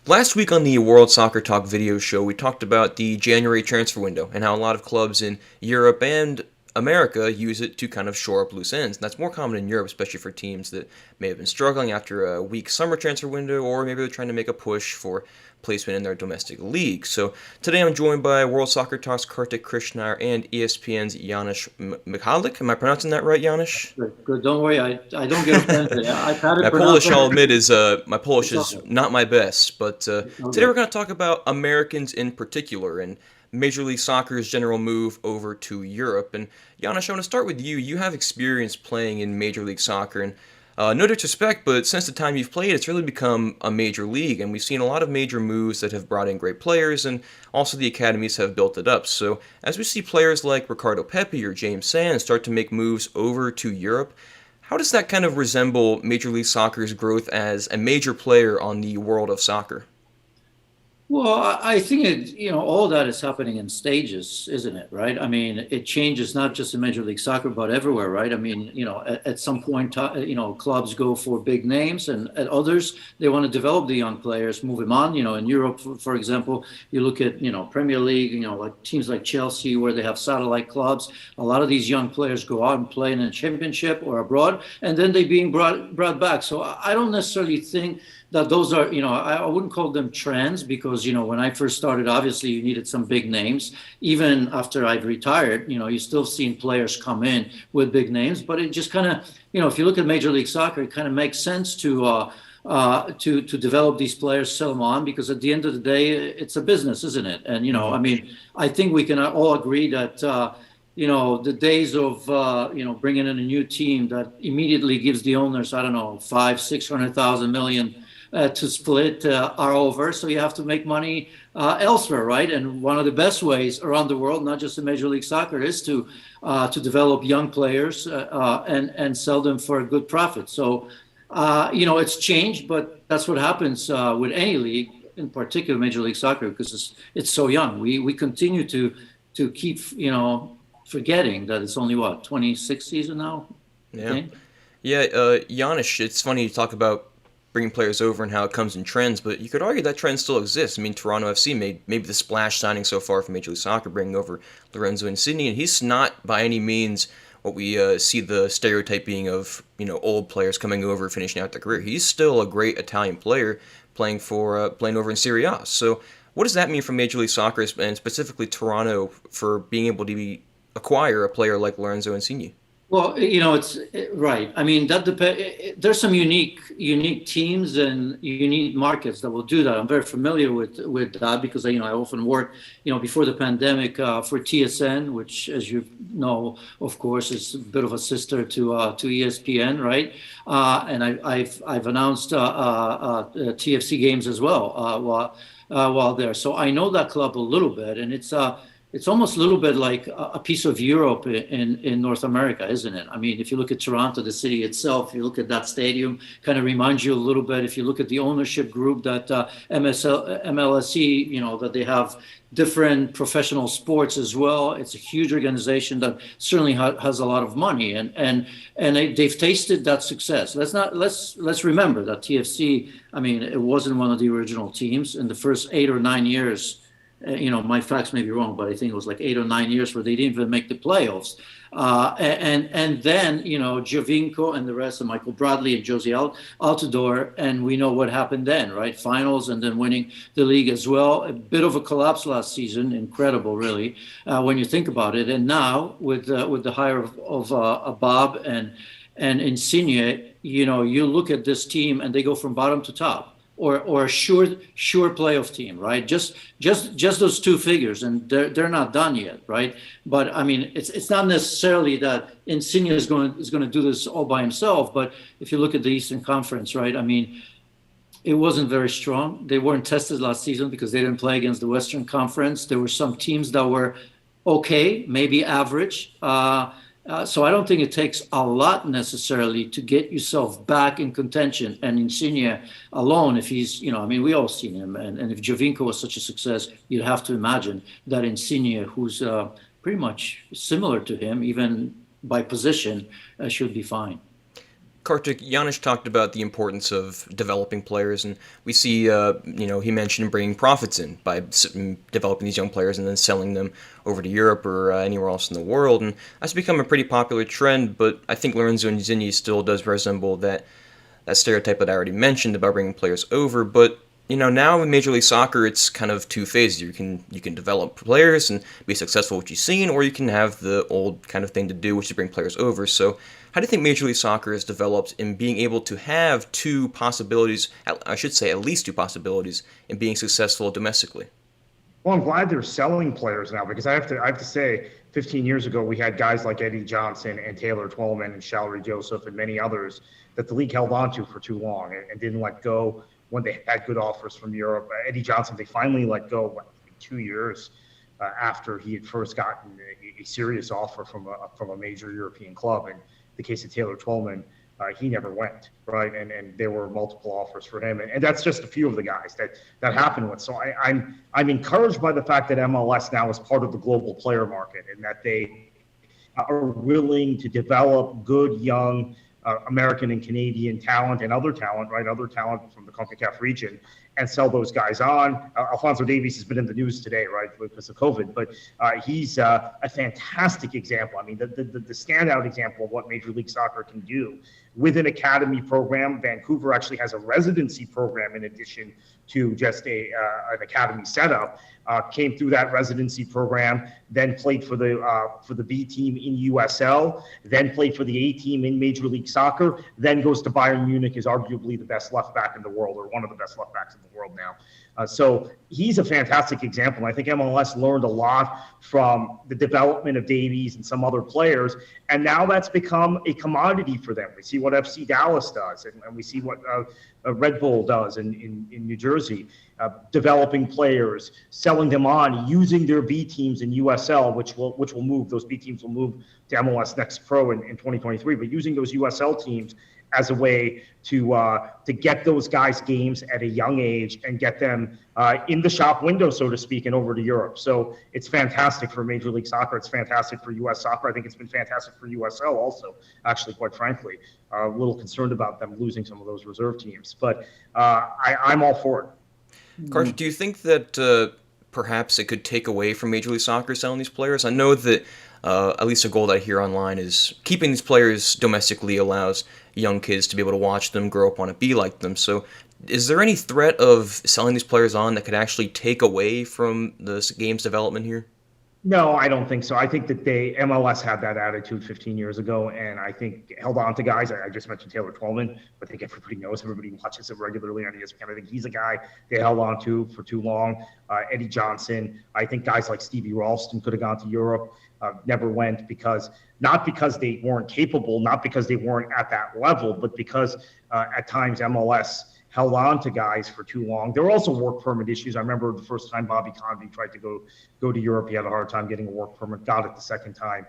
Last week on the World Soccer Talk video show, we talked about the January transfer window and how a lot of clubs in Europe and America use it to kind of shore up loose ends. And that's more common in Europe, especially for teams that may have been struggling after a weak summer transfer window, or maybe they're trying to make a push for placement in their domestic league. So today I'm joined by World Soccer Talk's Kartik Krishnaiyer and ESPN's Janusz Michallik. Am I pronouncing that right, Janusz? Good, good. Don't worry. I don't get offended. I've had My it pronounced Polish, I'll right. admit, is my Polish It's all is good. not my best, but It's all today we're good. going to talk about Americans in particular and Major League Soccer's general move over to Europe. And Janusz, I want to start with you. You have experience playing in Major League Soccer, and no disrespect, but since the time you've played, it's really become a major league, and we've seen a lot of major moves that have brought in great players, and also the academies have built it up. So as we see players like Ricardo Pepi or James Sands start to make moves over to Europe, how does that kind of resemble Major League Soccer's growth as a major player on the world of soccer? Well, I think all that is happening in stages, isn't it? Right? I mean, it changes not just in Major League Soccer, but everywhere, right? I mean, at some point, clubs go for big names, and at others, they want to develop the young players, move them on. In Europe, for example, you look at, Premier League, like teams like Chelsea, where they have satellite clubs. A lot of these young players go out and play in a championship or abroad, and then they're being brought back. So I don't necessarily think that those are, I wouldn't call them trends because, when I first started, obviously you needed some big names. Even after I've retired, you still seen players come in with big names, but it just kind of, if you look at Major League Soccer, it kind of makes sense to develop these players, sell them on, because at the end of the day, it's a business, isn't it? And, I mean, I think we can all agree that, the days of bringing in a new team that immediately gives the owners, I don't know, 500,000, 600,000 million to split are over. So you have to make money elsewhere, right? And one of the best ways around the world, not just in Major League Soccer, is to develop young players and sell them for a good profit. So it's changed, but that's what happens with any league, in particular Major League Soccer, because it's so young. We continue to keep forgetting that it's only 26 season now, I Yeah. think. Yeah, Janusz, it's funny you talk about bringing players over and how it comes in trends, but you could argue that trend still exists. I mean, Toronto FC made maybe the splash signing so far for Major League Soccer, bringing over Lorenzo Insigne, and he's not by any means what we see the stereotype being of old players coming over finishing out their career. He's still a great Italian player playing over in Serie A. So what does that mean for Major League Soccer and specifically Toronto for being able to acquire a player like Lorenzo Insigne? Well, right. I mean, that depend. There's some unique teams and unique markets that will do that. I'm very familiar with that because I often worked, before the pandemic for TSN, which, as you know, of course, is a bit of a sister to ESPN, right? And I've announced TFC games as well while there. So I know that club a little bit, and it's almost a little bit like a piece of Europe in North America, isn't it? I mean, if you look at Toronto, the city itself, you look at that stadium, kind of reminds you a little bit. If you look at the ownership group that MLSE, that they have different professional sports as well. It's a huge organization that certainly has a lot of money, and they've tasted that success. Let's remember that TFC. I mean, it wasn't one of the original teams in the first 8 or 9 years. My facts may be wrong, but I think it was like 8 or 9 years where they didn't even make the playoffs. And then, Jovinko and the rest of Michael Bradley and Josie Altidore, and we know what happened then, right? Finals and then winning the league as well. A bit of a collapse last season, incredible, really, when you think about it. And now with the hire of Bob and Insigne, you look at this team and they go from bottom to top or a sure playoff team, right? Just those two figures, and they're not done yet, right? But I mean, it's not necessarily that Insigne is going to do this all by himself. But if you look at the Eastern Conference, right? I mean, it wasn't very strong. They weren't tested last season because they didn't play against the Western Conference. There were some teams that were okay, maybe average. So I don't think it takes a lot necessarily to get yourself back in contention. And Insigne alone, if he's, I mean, we all seen him. And if Jovinko was such a success, you'd have to imagine that Insigne, who's pretty much similar to him, even by position, should be fine. Kartik, Janusz talked about the importance of developing players, and we see, he mentioned bringing profits in by developing these young players and then selling them over to Europe or anywhere else in the world, and that's become a pretty popular trend. But I think Lorenzo Insigne still does resemble that stereotype that I already mentioned about bringing players over. But now in Major League Soccer, it's kind of two phases. You can develop players and be successful, which you've seen, or you can have the old kind of thing to do, which is bring players over. So, how do you think Major League Soccer has developed in being able to have two possibilities? I should say at least two possibilities in being successful domestically. Well, I'm glad they're selling players now because I have to say, 15 years ago we had guys like Eddie Johnson and Taylor Twellman and Shalrie Joseph and many others that the league held on to for too long and didn't let go when they had good offers from Europe. Eddie Johnson, they finally let go 2 years after he had first gotten a serious offer from a major European club. In the case of Taylor Twellman, he never went, right? And there were multiple offers for him. And that's just a few of the guys that happened with. So I'm encouraged by the fact that MLS now is part of the global player market and that they are willing to develop good, young American and Canadian talent and other talent, right? Other talent from the CONCACAF region and sell those guys on. Alphonso Davies has been in the news today, right, because of COVID, but he's a fantastic example. I mean, the standout example of what Major League Soccer can do with an academy program. Vancouver actually has a residency program in addition to just an academy setup. Came through that residency program, then played for the B team in USL, then played for the A team in Major League Soccer, then goes to Bayern Munich, is arguably the best left back in the world, or one of the best left backs in the world now. So he's a fantastic example. I think MLS learned a lot from the development of Davies and some other players, and now that's become a commodity for them. We see what FC Dallas does, and we see what Red Bull does in New Jersey, developing players, selling them on, using their B teams in USL, which will move. Those B teams will move to MLS Next Pro in 2023, but using those USL teams as a way to get those guys games at a young age and get them in the shop window, so to speak, and over to Europe. So it's fantastic for Major League Soccer. It's fantastic for U.S. soccer. I think it's been fantastic for USL also, actually, quite frankly. A little concerned about them losing some of those reserve teams. But I'm all for it. Kartik, do you think that perhaps it could take away from Major League Soccer selling these players? I know that at least a goal that I hear online is keeping these players domestically allows young kids to be able to watch them, grow up, want to be like them. So is there any threat of selling these players on that could actually take away from the game's development here? No, I don't think so. I think that MLS had that attitude 15 years ago, and I think held on to guys. I just mentioned Taylor Twellman, but I think everybody watches him regularly on ESPN. I think he's a guy they held on to for too long. Eddie Johnson. I think guys like Stevie Ralston could have gone to Europe, never went not because they weren't capable, not because they weren't at that level, but because at times MLS held on to guys for too long. There were also work permit issues. I remember the first time Bobby Convey tried to go to Europe, he had a hard time getting a work permit, got it the second time.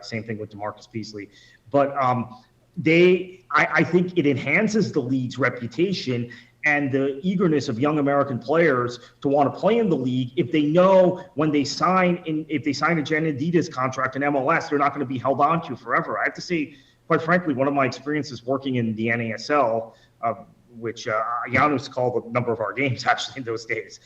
Same thing with DeMarcus Beasley. But I think it enhances the league's reputation and the eagerness of young American players to want to play in the league if they know when they sign a Jen Adidas contract in MLS, they're not going to be held on to forever. I have to say, quite frankly, one of my experiences working in the NASL, which Janusz called a number of our games actually in those days,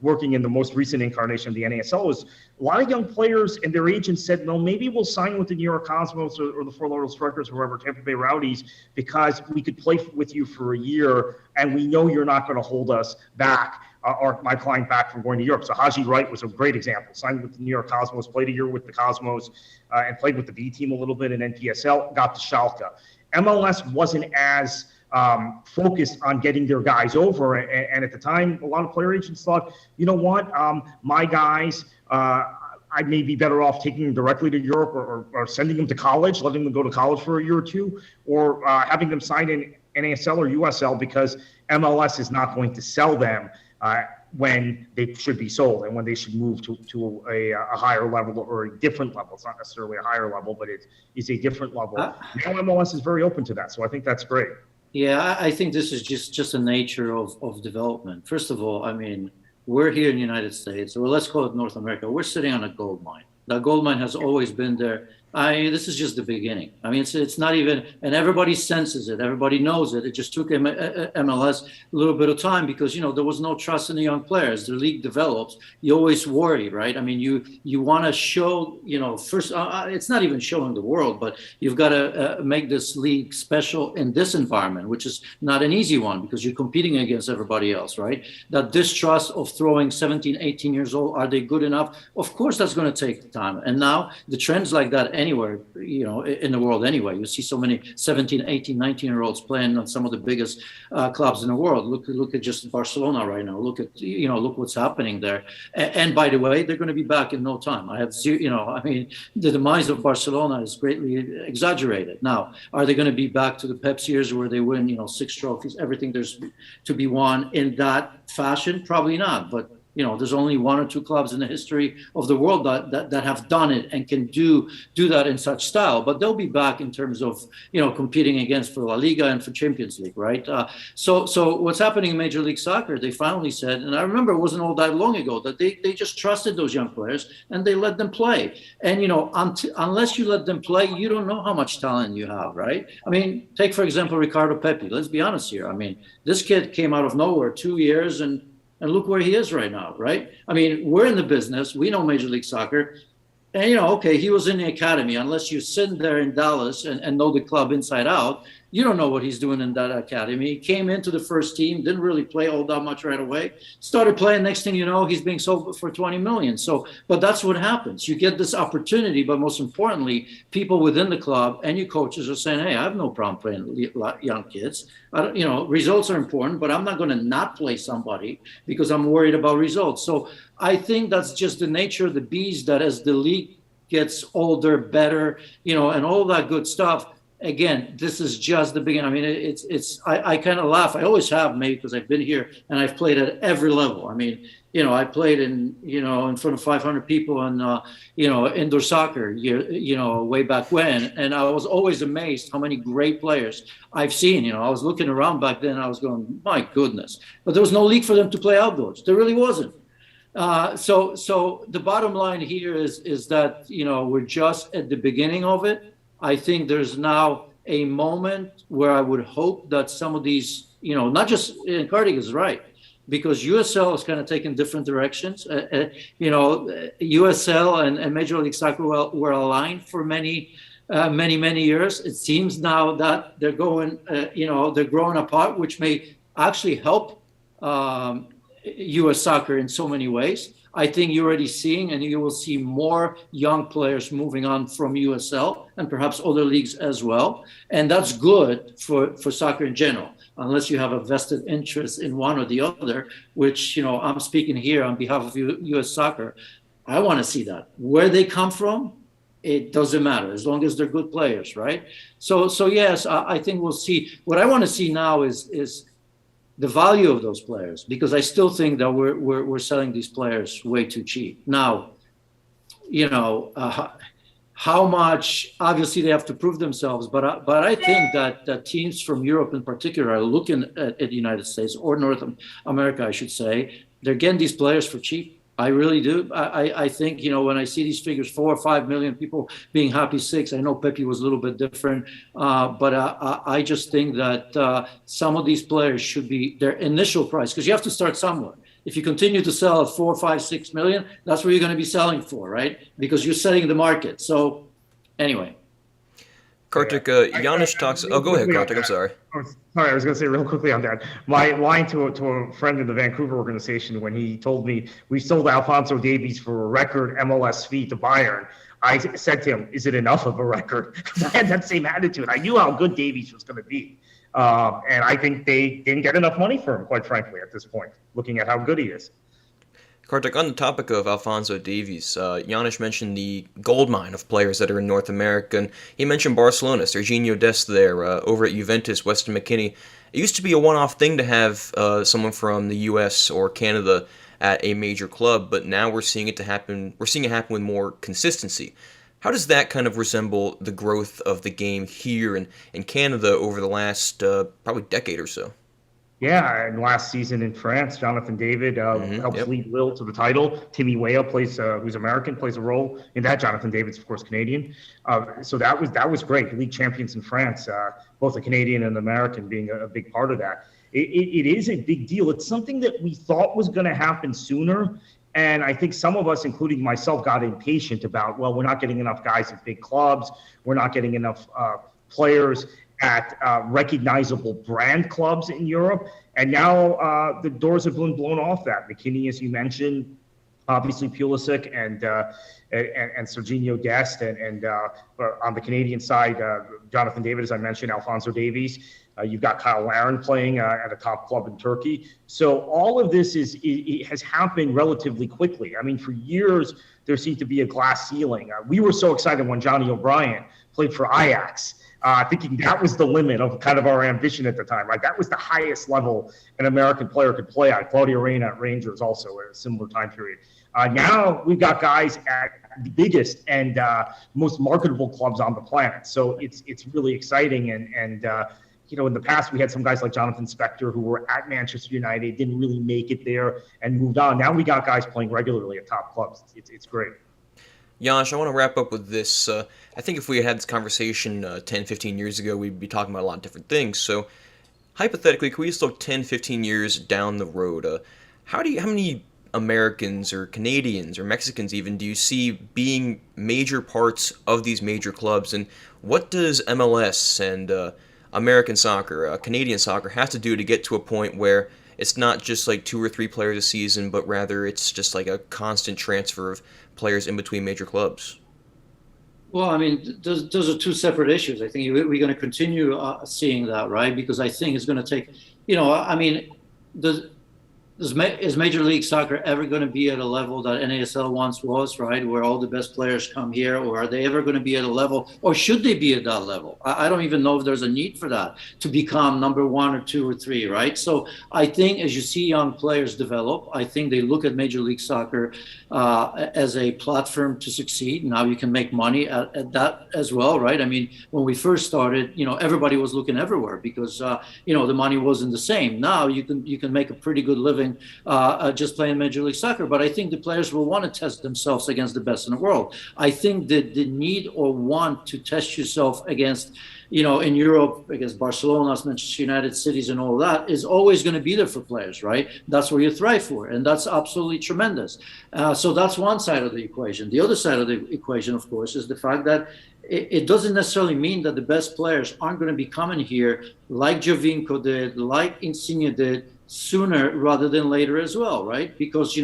working in the most recent incarnation of the NASL, was a lot of young players and their agents said, no, maybe we'll sign with the New York Cosmos or the Fort Lauderdale Strikers or whoever, Tampa Bay Rowdies, because we could play with you for a year and we know you're not going to hold us back, or my client back from going to Europe. So Haji Wright was a great example. Signed with the New York Cosmos, played a year with the Cosmos, and played with the B team a little bit in NPSL, got to Schalke. MLS wasn't as focused on getting their guys over. And at the time, a lot of player agents thought, you know what, my guys, I may be better off taking them directly to Europe or sending them to college, letting them go to college for a year or two, or having them sign in NASL or USL because MLS is not going to sell them when they should be sold and when they should move to a higher level or a different level. It's not necessarily a higher level, but it is a different level. Now MLS is very open to that, so I think that's great. Yeah, I think this is just the nature of development. First of all, I mean, we're here in the United States, or let's call it North America. We're sitting on a gold mine. That gold mine has always been there. This is just the beginning. I mean, it's not even, and everybody senses it. Everybody knows it. It just took MLS a little bit of time because, there was no trust in the young players. The league develops. You always worry, right? I mean, you want to show, first, it's not even showing the world, but you've got to make this league special in this environment, which is not an easy one because you're competing against everybody else, right? That distrust of throwing 17, 18 years old, are they good enough? Of course, that's going to take time. And now the trends like that anywhere, in the world anyway. You see so many 17, 18, 19-year-olds playing on some of the biggest clubs in the world. Look at just Barcelona right now. Look what's happening there. And by the way, they're going to be back in no time. The demise of Barcelona is greatly exaggerated. Now, are they going to be back to the Pepsi years where they win, 6 trophies, everything there's to be won in that fashion? Probably not. But there's only 1 or 2 clubs in the history of the world that have done it and can do that in such style. But they'll be back in terms of, competing against for La Liga and for Champions League, right? So what's happening in Major League Soccer, they finally said, and I remember it wasn't all that long ago, that they just trusted those young players and they let them play. And, unless you let them play, you don't know how much talent you have, right? I mean, take, for example, Ricardo Pepi. Let's be honest here. I mean, this kid came out of nowhere, 2 years, and look where he is right now, right? I mean, we're in the business. We know Major League Soccer. And, okay, he was in the academy. Unless you're sitting there in Dallas and know the club inside out, you don't know what he's doing in that academy. He came into the first team, didn't really play all that much right away. Started playing, next thing you know, he's being sold for $20 million. So, but that's what happens. You get this opportunity, but most importantly, people within the club and your coaches are saying, hey, I have no problem playing young kids. Results are important, but I'm not going to not play somebody because I'm worried about results. So I think that's just the nature of the beast, that as the league gets older, better, and all that good stuff. Again, this is just the beginning. I mean, I kind of laugh. I always have, maybe because I've been here and I've played at every level. I mean, I played in front of 500 people in, indoor soccer, way back when. And I was always amazed how many great players I've seen. I was looking around back then. I was going, my goodness. But there was no league for them to play outdoors. There really wasn't. So the bottom line here is that, we're just at the beginning of it. I think there's now a moment where I would hope that some of these, not just, and Kartik is right, because USL is kind of taking different directions. USL and Major League Soccer were aligned for many years. It seems now that they're going, they're growing apart, which may actually help U.S. soccer in so many ways. I think you're already seeing, and you will see more young players moving on from USL and perhaps other leagues as well. And that's good for soccer in general, unless you have a vested interest in one or the other, which, I'm speaking here on behalf of U.S. soccer. I want to see that. Where they come from, it doesn't matter, as long as they're good players, right? So yes, I think we'll see. What I want to see now is the value of those players, because I still think that we're selling these players way too cheap. Now, how much, obviously they have to prove themselves, but I think that teams from Europe in particular are looking at the United States, or North America, I should say. They're getting these players for cheap. I really do. I think, when I see these figures, 4 or 5 million people being happy 6, I know Pepe was a little bit different, but I just think that some of these players should be their initial price, because you have to start somewhere. If you continue to sell at 4, 5, 6 million, that's where you're going to be selling for, right? Because you're setting the market. So anyway. Kartik, Janusz talks. Oh, go ahead, Kartik. I'm sorry. Sorry, I was going to say real quickly on that. My line to a friend in the Vancouver organization, when he told me we sold Alphonso Davies for a record MLS fee to Bayern, I said to him, "Is it enough of a record?" Because I had that same attitude. I knew how good Davies was going to be, and I think they didn't get enough money for him, quite frankly, at this point, looking at how good he is. Kartik, on the topic of Alphonso Davies, Janusz mentioned the goldmine of players that are in North America, and he mentioned Barcelona, Serginho Dest there, over at Juventus, Weston McKennie. It used to be a one-off thing to have someone from the U.S. or Canada at a major club, but now we're seeing it happen with more consistency. How does that kind of resemble the growth of the game here in Canada over the last probably decade or so? Yeah, and last season in France, Jonathan David helps Yep. lead Lille to the title. Timmy Weah plays, who's American, plays a role in that. Jonathan David's, of course, Canadian. So that was great. League champions in France, both a Canadian and an American being a big part of that. It is a big deal. It's something that we thought was going to happen sooner. And I think some of us, including myself, got impatient about, well, we're not getting enough guys at big clubs. We're not getting enough players at recognizable brand clubs in Europe. And now the doors have been blown off that. McKinney, as you mentioned, obviously Pulisic and Serginho Dest, and on the Canadian side, Jonathan David, as I mentioned, Alphonso Davies. You've got Kyle Larin playing at a top club in Turkey. So all of this has happened relatively quickly. I mean, for years, there seemed to be a glass ceiling. We were so excited when Johnny O'Brien played for Ajax, thinking that was the limit of kind of our ambition at the time, right? That was the highest level an American player could play at. Claudio Reyna at Rangers also at a similar time period. Now we've got guys at the biggest and most marketable clubs on the planet. So it's really exciting. And in the past, we had some guys like Jonathan Spector who were at Manchester United, didn't really make it there and moved on. Now we got guys playing regularly at top clubs. It's great. Janusz, I want to wrap up with this. I think if we had this conversation 10, 15 years ago, we'd be talking about a lot of different things. So, hypothetically, could we just look 10, 15 years down the road? How many Americans or Canadians or Mexicans even do you see being major parts of these major clubs? And what does MLS and American soccer, Canadian soccer, have to do to get to a point where it's not just like 2 or 3 players a season, but rather it's just like a constant transfer of players in between major clubs? Well, I mean, those are two separate issues. I think we're going to continue seeing that, right? Because I think it's going to take, I mean, is Major League Soccer ever going to be at a level that NASL once was, right, where all the best players come here? Or are they ever going to be at a level, or should they be at that level? I don't even know if there's a need for that to become number 1 or 2 or 3, right? So I think as you see young players develop, I think they look at Major League Soccer as a platform to succeed. Now you can make money at that as well, right? I mean, when we first started, everybody was looking everywhere because, the money wasn't the same. Now you can make a pretty good living just playing Major League Soccer. But I think the players will want to test themselves against the best in the world. I think that the need or want to test yourself against, in Europe, against Barcelona, Manchester United, cities and all that is always going to be there for players, right? That's where you thrive for. And that's absolutely tremendous. So that's one side of the equation. The other side of the equation, of course, is the fact that it doesn't necessarily mean that the best players aren't going to be coming here like Jovinko did, like Insigne did, sooner rather than later as well, right? Because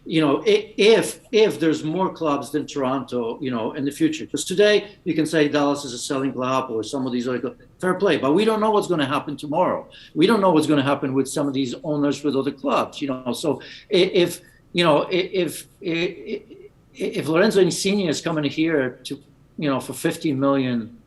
if there's more clubs than Toronto, in the future, because today you can say Dallas is a selling club or some of these other clubs, fair play, but we don't know what's going to happen tomorrow. We don't know what's going to happen with some of these owners with other clubs, So if Lorenzo Insigne is coming here to, for $50 million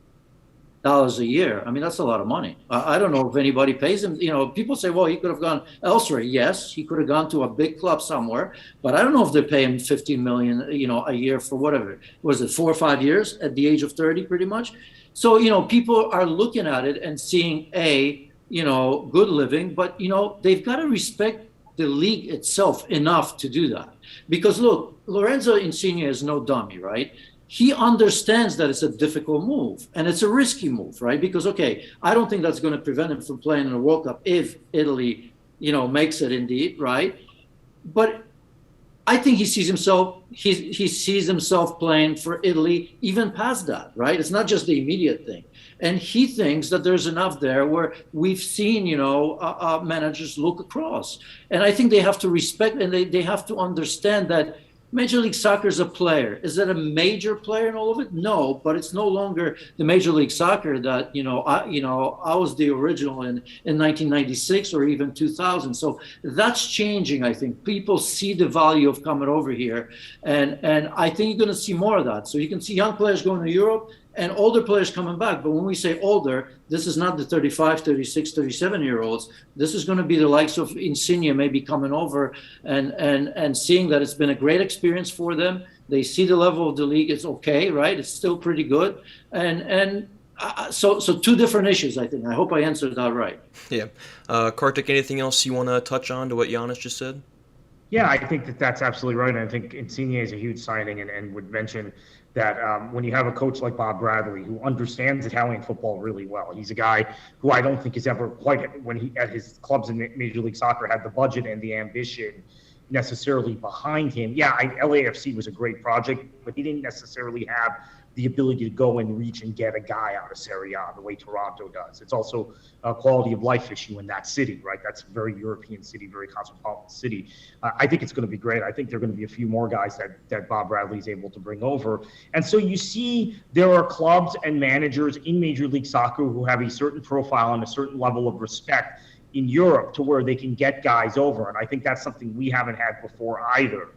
a year, I mean, that's a lot of money. I don't know if anybody pays him. People say, well, he could have gone elsewhere. Yes, he could have gone to a big club somewhere, but I don't know if they pay him $15 million, a year for whatever. Was it 4 or 5 years at the age of 30, pretty much? So, people are looking at it and seeing good living, but, they've got to respect the league itself enough to do that. Because look, Lorenzo Insigne is no dummy, right? He understands that it's a difficult move and it's a risky move, right? Because, okay, I don't think that's going to prevent him from playing in the World Cup if Italy, makes it indeed, right? But I think he sees himself playing for Italy even past that, right? It's not just the immediate thing. And he thinks that there's enough there where we've seen, managers look across. And I think they have to respect and they have to understand that Major League Soccer is a player. Is it a major player in all of it? No, but it's no longer the Major League Soccer that I was the original in 1996 or even 2000. So that's changing. I think people see the value of coming over here, and I think you're going to see more of that. So you can see young players going to Europe and older players coming back. But when we say older, this is not the 35, 36, 37-year-olds. This is going to be the likes of Insigne maybe coming over and seeing that it's been a great experience for them. They see the level of the league. It's okay, right? It's still pretty good. And So two different issues, I think. I hope I answered that right. Yeah. Kartik, anything else you want to touch on to what Janusz just said? Yeah, I think that that's absolutely right. And I think Insigne is a huge signing, and would mention that when you have a coach like Bob Bradley who understands Italian football really well, he's a guy who I don't think has ever quite, when he at his clubs in Major League Soccer, had the budget and the ambition necessarily behind him. Yeah, LAFC was a great project, but he didn't necessarily have the ability to go and reach and get a guy out of Serie A the way Toronto does. It's also a quality of life issue in that city, right? That's a very European city, very cosmopolitan city. I think it's going to be great. I think there are going to be a few more guys that Bob Bradley is able to bring over. And so you see there are clubs and managers in Major League Soccer who have a certain profile and a certain level of respect in Europe to where they can get guys over. And I think that's something we haven't had before either.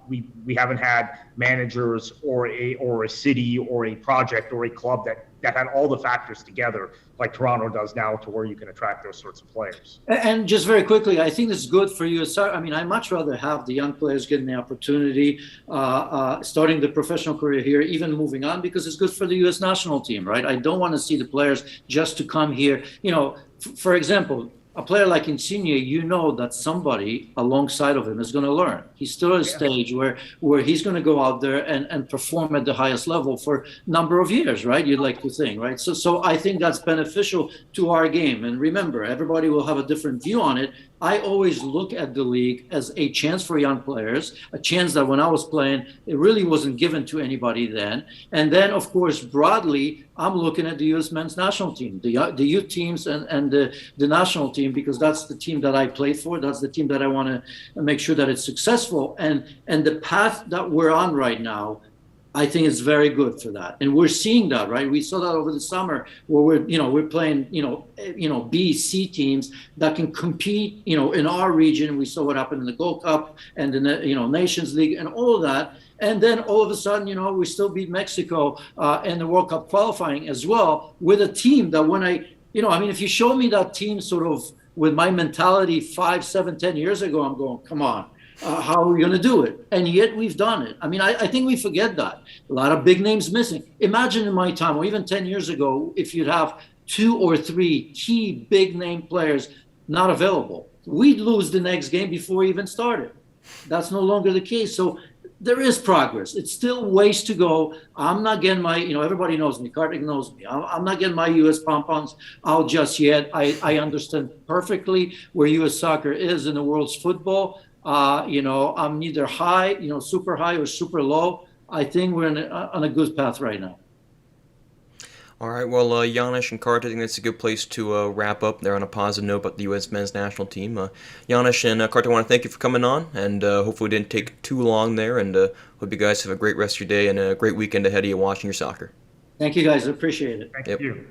We haven't had managers or a city or a project or a club that had all the factors together like Toronto does now, to where you can attract those sorts of players. And just very quickly, I think it's good for you. I mean, I much rather have the young players getting the opportunity, starting the professional career here, even moving on, because it's good for the U.S. national team, right? I don't want to see the players just to come here. You know, for example, a player like Insigne, you know that somebody alongside of him is going to learn. He's still at a stage where he's going to go out there and perform at the highest level for a number of years, right? You'd like to think, right? So I think that's beneficial to our game. And remember, everybody will have a different view on it. I always look at the league as a chance for young players, a chance that when I was playing, it really wasn't given to anybody then. And then, of course, broadly, I'm looking at the U.S. men's national team, the youth teams and the national team, because that's the team that I played for. That's the team that I want to make sure that it's successful. And the path that we're on right now, I think it's very good for that. And we're seeing that, right? We saw that over the summer where we're playing, B, C teams that can compete, in our region. We saw what happened in the Gold Cup and the, Nations League and all of that. And then all of a sudden, we still beat Mexico in the World Cup qualifying as well, with a team that if you show me that team sort of with my mentality 5, 7, 10 years ago, I'm going, come on. How are we going to do it? And yet we've done it. I mean, I think we forget that. A lot of big names missing. Imagine in my time, or even 10 years ago, if you'd have 2 or 3 key big name players not available. We'd lose the next game before we even started. That's no longer the case. So there is progress. It's still ways to go. I'm not getting my, everybody knows me. Kartik knows me. I'm not getting my U.S. pom-poms out just yet. I understand perfectly where U.S. soccer is in the world's football. I'm neither high, super high or super low. I think we're on a good path right now. All right, well, Janusz and Kartik, I think that's a good place to wrap up there on a positive note about the U.S. men's national team. Janusz and Kartik, I want to thank you for coming on, and hopefully it didn't take too long there, and hope you guys have a great rest of your day and a great weekend ahead of you watching your soccer. Thank you, guys. I appreciate it. Thank you.